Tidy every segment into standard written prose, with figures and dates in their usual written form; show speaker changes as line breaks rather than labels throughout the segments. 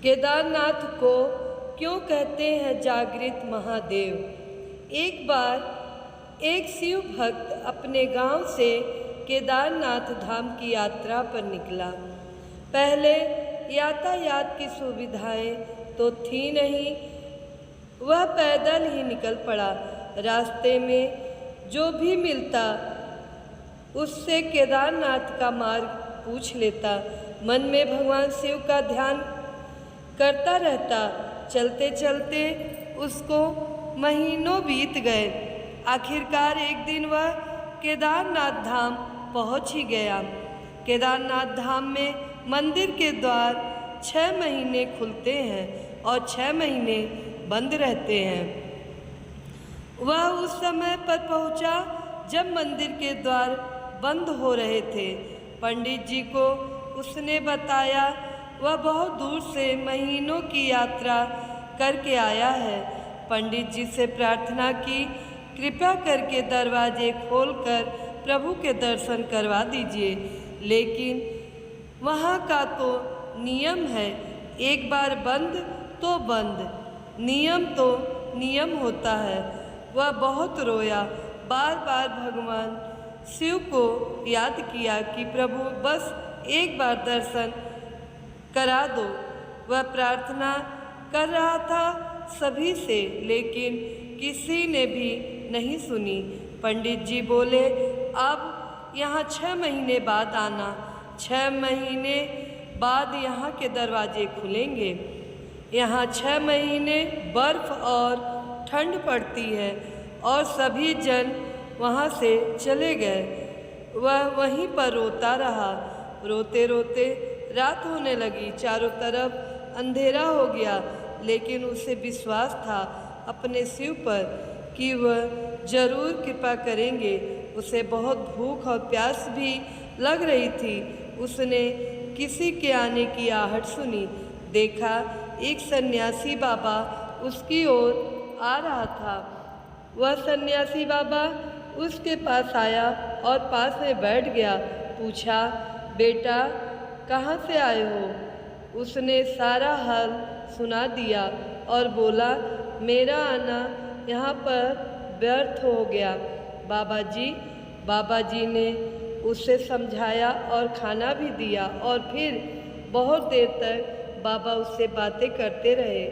केदारनाथ को क्यों कहते हैं जागृत महादेव? एक बार एक शिव भक्त अपने गांव से केदारनाथ धाम की यात्रा पर निकला। पहले यातायात की सुविधाएं तो थी नहीं, वह पैदल ही निकल पड़ा। रास्ते में जो भी मिलता उससे केदारनाथ का मार्ग पूछ लेता। मन में भगवान शिव का ध्यान करता रहता। चलते चलते उसको महीनों बीत गए। आखिरकार एक दिन वह केदारनाथ धाम पहुंच ही गया। केदारनाथ धाम में मंदिर के द्वार 6 महीने खुलते हैं और 6 महीने बंद रहते हैं। वह उस समय पर पहुंचा जब मंदिर के द्वार बंद हो रहे थे। पंडित जी को उसने बताया वह बहुत दूर से महीनों की यात्रा करके आया है। पंडित जी से प्रार्थना की, कृपया करके दरवाजे खोलकर प्रभु के दर्शन करवा दीजिए। लेकिन वहाँ का तो नियम है, एक बार बंद तो बंद, नियम तो नियम होता है। वह बहुत रोया, बार बार भगवान शिव को याद किया कि प्रभु बस एक बार दर्शन करा दो। वह प्रार्थना कर रहा था सभी से, लेकिन किसी ने भी नहीं सुनी। पंडित जी बोले, अब यहाँ 6 महीने बाद आना। 6 महीने बाद यहाँ के दरवाजे खुलेंगे। यहाँ 6 महीने बर्फ और ठंड पड़ती है और सभी जन वहाँ से चले गए। वह वहीं पर रोता रहा। रोते रोते रात होने लगी, चारों तरफ अंधेरा हो गया। लेकिन उसे विश्वास था अपने शिव पर कि वह जरूर कृपा करेंगे। उसे बहुत भूख और प्यास भी लग रही थी। उसने किसी के आने की आहट सुनी। देखा एक सन्यासी बाबा उसकी ओर आ रहा था। वह सन्यासी बाबा उसके पास आया और पास में बैठ गया। पूछा, बेटा कहाँ से आए हो? उसने सारा हाल सुना दिया और बोला, मेरा आना यहाँ पर व्यर्थ हो गया बाबा जी ने उसे समझाया और खाना भी दिया और फिर बहुत देर तक बाबा उससे बातें करते रहे।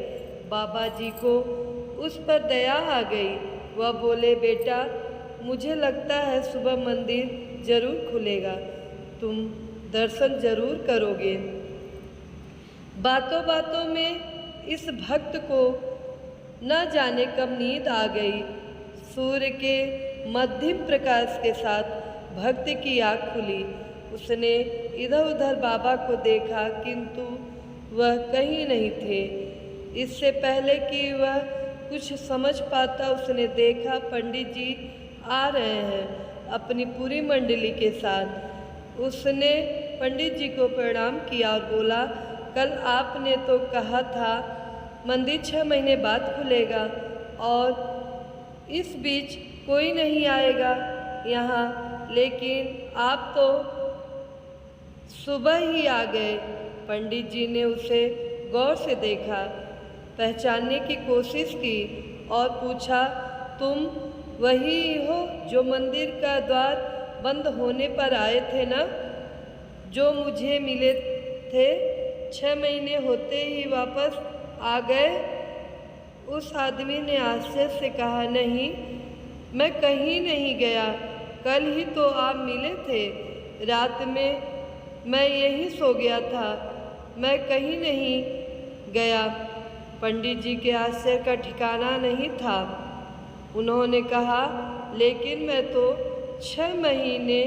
बाबा जी को उस पर दया आ गई। वह बोले, बेटा मुझे लगता है सुबह मंदिर जरूर खुलेगा, तुम दर्शन जरूर करोगे। बातों बातों में इस भक्त को न जाने कब नींद आ गई। सूर्य के मध्यम प्रकाश के साथ भक्त की आँख खुली। उसने इधर उधर बाबा को देखा, किंतु वह कहीं नहीं थे। इससे पहले कि वह कुछ समझ पाता, उसने देखा पंडित जी आ रहे हैं अपनी पूरी मंडली के साथ। उसने पंडित जी को प्रणाम किया और बोला, कल आपने तो कहा था मंदिर 6 महीने बाद खुलेगा और इस बीच कोई नहीं आएगा यहाँ, लेकिन आप तो सुबह ही आ गए। पंडित जी ने उसे गौर से देखा, पहचानने की कोशिश की और पूछा, तुम वही हो जो मंदिर का द्वार बंद होने पर आए थे ना, जो मुझे मिले थे? 6 महीने होते ही वापस आ गए? उस आदमी ने आश्चर्य से कहा, नहीं, मैं कहीं नहीं गया, कल ही तो आप मिले थे। रात में मैं यहीं सो गया था, मैं कहीं नहीं गया। पंडित जी के आश्चर्य का ठिकाना नहीं था। उन्होंने कहा, लेकिन मैं तो 6 महीने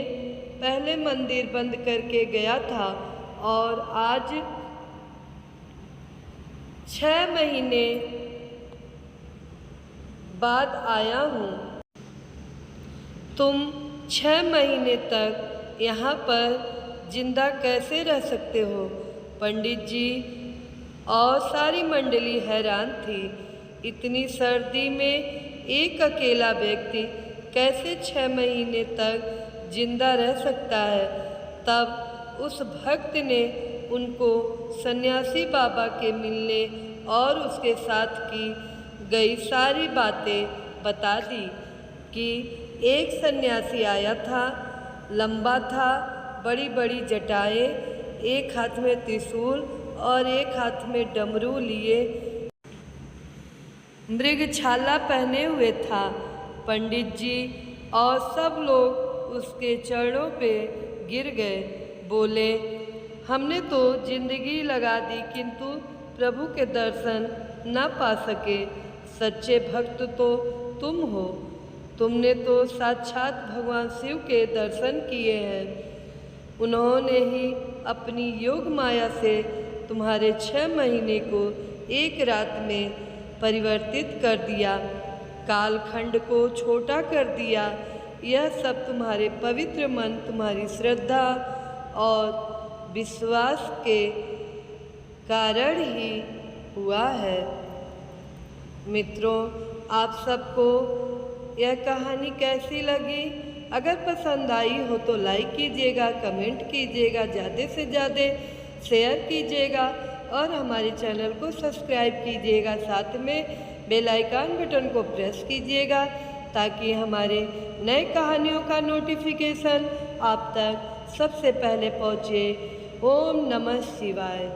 पहले मंदिर बंद करके गया था और आज 6 महीने बाद आया हूँ। तुम 6 महीने तक यहाँ पर जिंदा कैसे रह सकते हो? पंडित जी और सारी मंडली हैरान थी। इतनी सर्दी में एक अकेला व्यक्ति कैसे 6 महीने तक जिंदा रह सकता है? तब उस भक्त ने उनको सन्यासी बाबा के मिलने और उसके साथ की गई सारी बातें बता दी कि एक सन्यासी आया था, लंबा था, बड़ी बड़ी जटाएं, एक हाथ में त्रिशूल और एक हाथ में डमरू लिए मृगछाला पहने हुए था। पंडित जी और सब लोग उसके चरणों पे गिर गए, बोले, हमने तो जिंदगी लगा दी किंतु प्रभु के दर्शन न पा सके। सच्चे भक्त तो तुम हो, तुमने तो साक्षात भगवान शिव के दर्शन किए हैं। उन्होंने ही अपनी योग माया से तुम्हारे 6 महीने को एक रात में परिवर्तित कर दिया, कालखंड को छोटा कर दिया। यह सब तुम्हारे पवित्र मन, तुम्हारी श्रद्धा और विश्वास के कारण ही हुआ है। मित्रों, आप सबको यह कहानी कैसी लगी? अगर पसंद आई हो तो लाइक कीजिएगा, कमेंट कीजिएगा, ज़्यादा से ज़्यादा शेयर कीजिएगा और हमारे चैनल को सब्सक्राइब कीजिएगा। साथ में बेल आइकन बटन को प्रेस कीजिएगा ताकि हमारे नए कहानियों का नोटिफिकेशन आप तक सबसे पहले पहुँचे। ओम नमः शिवाय।